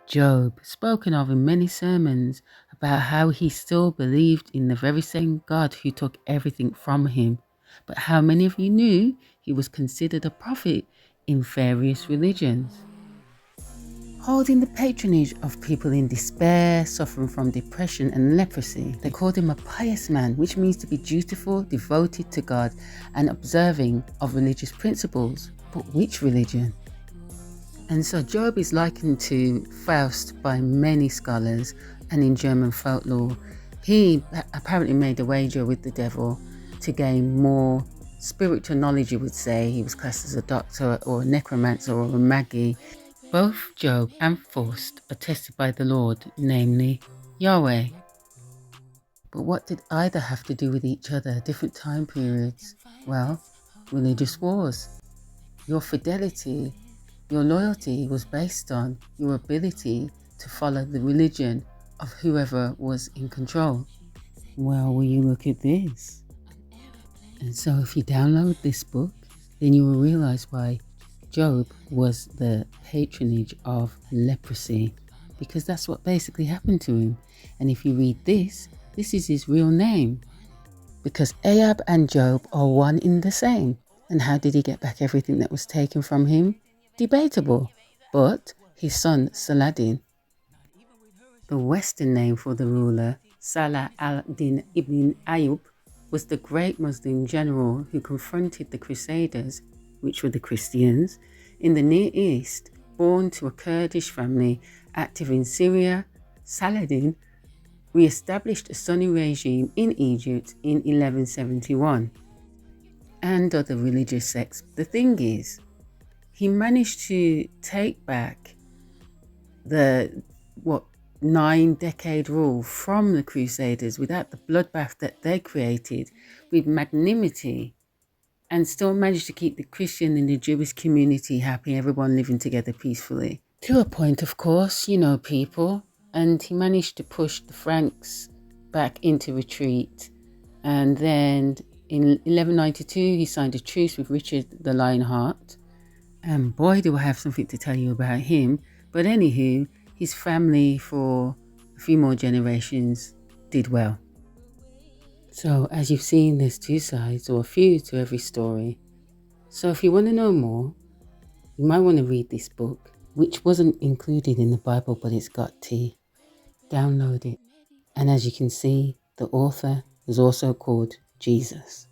Job, spoken of in many sermons about how he still believed in the very same God who took everything from him, but how many of you knew he was considered a prophet in various religions. Holding the patronage of people in despair, suffering from depression and leprosy, they called him a pious man, which means to be dutiful, devoted to God, and observing of religious principles. But which religion? And so Job is likened to Faust by many scholars, and in German folklore, he apparently made a wager with the devil to gain more spiritual knowledge, you would say. He was classed as a doctor or a necromancer or a magi. Both Job and Faust are tested by the Lord, namely Yahweh. But what did either have to do with each other, different time periods? Well, religious wars. Your fidelity, your loyalty was based on your ability to follow the religion of whoever was in control. Well, will you look at this? And so if you download this book, then you will realize why Job was the patronage of leprosy, because that's what basically happened to him. And if you read this is his real name, because Ahab and Job are one in the same. And how did he get back everything that was taken from him? Debatable. But his son Saladin, the Western name for the ruler, Salah al-Din ibn Ayyub, was the great Muslim general who confronted the Crusaders, which were the Christians, in the Near East. Born to a Kurdish family active in Syria, Saladin re-established a Sunni regime in Egypt in 1171 and other religious sects. The thing is, he managed to take back the 9-decade rule from the Crusaders without the bloodbath that they created, with magnanimity, and still managed to keep the Christian and the Jewish community happy, everyone living together peacefully. To a point, of course, people. And he managed to push the Franks back into retreat. And then in 1192, he signed a truce with Richard the Lionheart. And boy, do I have something to tell you about him. But anywho, his family for a few more generations did well. So as you've seen, there's two sides, or a few to every story. So if you want to know more, you might want to read this book, which wasn't included in the Bible, but it's got tea. Download it. And as you can see, the author is also called Jesus.